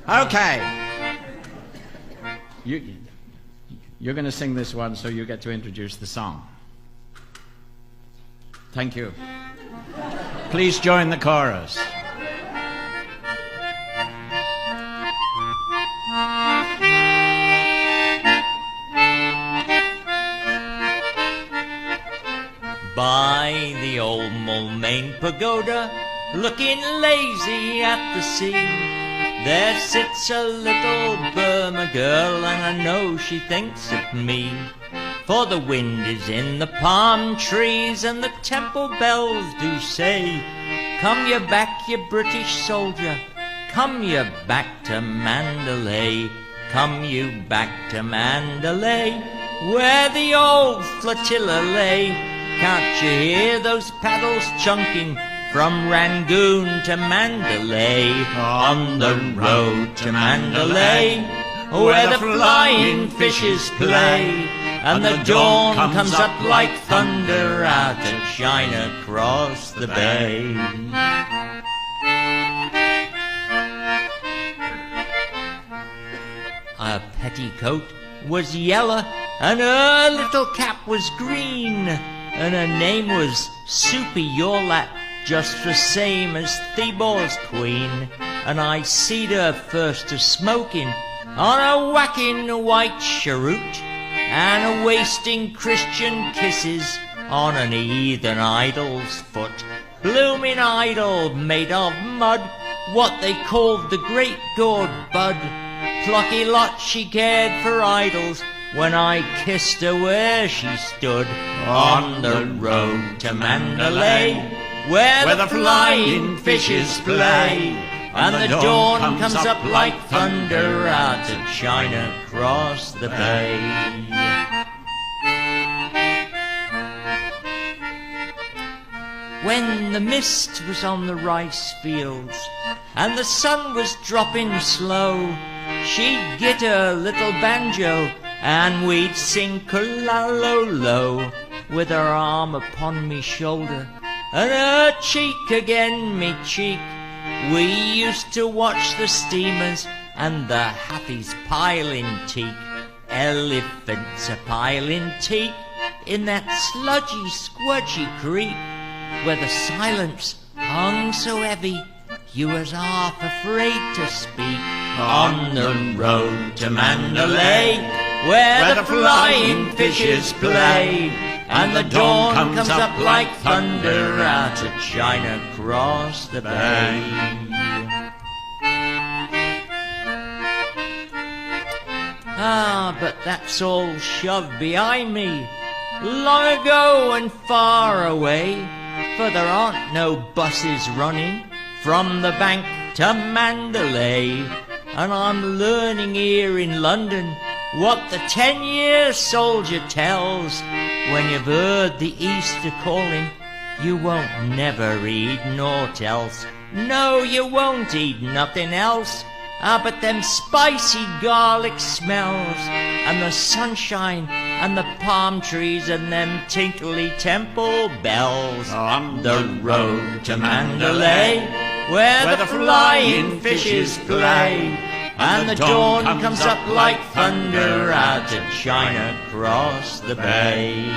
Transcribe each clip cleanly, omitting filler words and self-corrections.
Okay. You're going to sing this one, so you get to introduce the song. Thank you. Please join the chorus. By the old Moulmein Pagoda, looking lazy at the sea, there sits a little Burma girl, and I know she thinks of me. For the wind is in the palm trees, and the temple bells do say, come you back, you British soldier, come you back to Mandalay, come you back to Mandalay, where the old flotilla lay. Can't you hear those paddles chunking from Rangoon to Mandalay? On the road to Mandalay, where the flying fishes play, and the dawn comes up like thunder out of China across the bay. Her petticoat was yellow, and her little cap was green, and her name was Soupy Yorlap, just the same as Thebor's queen. And I seed her first a smoking on a whacking white cheroot, and a wasting Christian kisses on an heathen idol's foot. Blooming idol made of mud, what they called the great gourd bud. Plucky lot she cared for idols, when I kissed her where she stood. On the road to Mandalay, where the flying fishes play, and the dawn comes up like thunder out of China across the bay. When the mist was on the rice fields and the sun was dropping slow, she'd get her little banjo and we'd sing Kulalolo, with her arm upon me shoulder and her cheek again me cheek. We used to watch the steamers and the happies piling teak, elephants a piling teak in that sludgy squudgy creek, where the silence hung so heavy you was half afraid to speak. On the road to Mandalay, where the flying fishes play, and the dawn comes up like thunder out of China across the bay. Ah, but that's all shoved behind me, long ago and far away, for there aren't no buses running from the bank to Mandalay. And I'm learning here in London what the 10-year soldier tells. When you've heard the Easter calling, you won't never eat naught else. No, you won't eat nothing else. Ah, but them spicy garlic smells, and the sunshine, and the palm trees, and them tinkly temple bells. On the road to Mandalay, where the flying fishes play, and the dawn comes up like thunder out of China across the bay.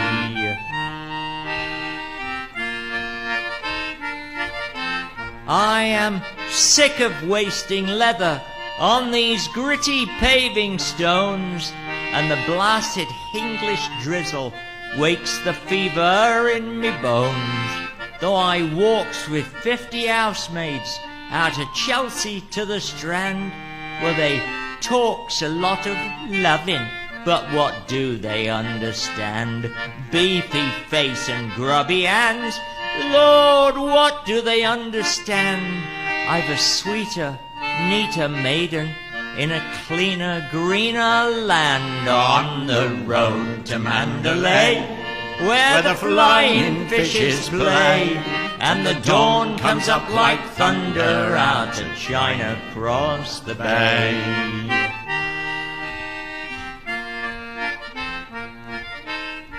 I am sick of wasting leather on these gritty paving stones, and the blasted English drizzle wakes the fever in me bones. Though I walks with 50 housemaids out of Chelsea to the Strand, where they talks a lot of loving, but what do they understand? Beefy face and grubby hands, Lord, what do they understand? I've a sweeter, neater maiden in a cleaner, greener land. On the road to Mandalay, where the flying fishes play, and the dawn comes up like thunder out of China across the bay.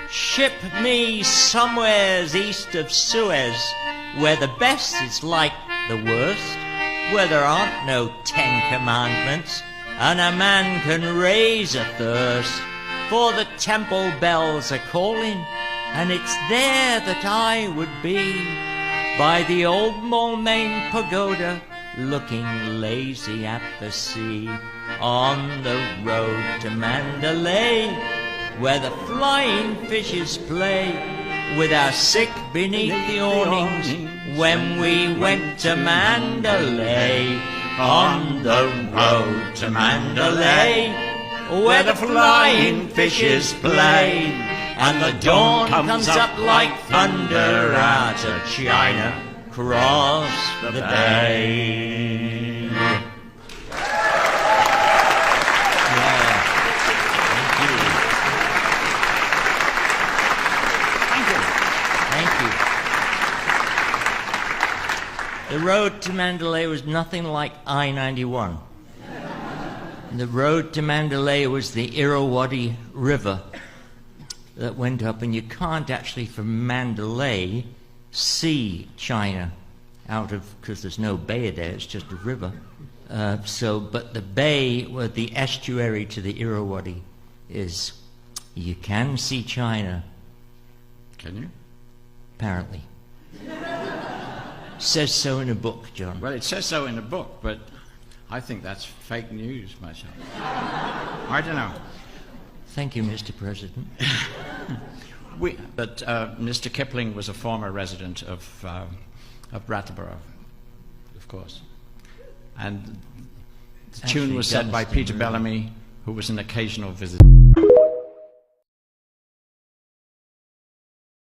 Ship me somewheres east of Suez, where the best is like the worst, where there aren't no 10 commandments, and a man can raise a thirst, for the temple bells are calling, and it's there that I would be, by the old Moulmein pagoda, looking lazy at the sea, on the road to Mandalay, where the flying fishes play, with our sick beneath the awnings, when we went to Mandalay, on the road to Mandalay, where the flying fishes play, and the dawn comes up like thunder out of China, across the bay. The road to Mandalay was nothing like I-91. The road to Mandalay was the Irrawaddy River that went up, and you can't actually from Mandalay see China because there's no bay there, it's just a river. But the bay, where the estuary to the Irrawaddy is, you can see China. Can you? Apparently. Says so in a book, John. Well, it says so in a book, but I think that's fake news myself. I don't know. Thank you, Mr. President. But Mr. Kipling was a former resident of Brattleboro, of course. And the tune was said by Peter Bellamy, who was an occasional visitor.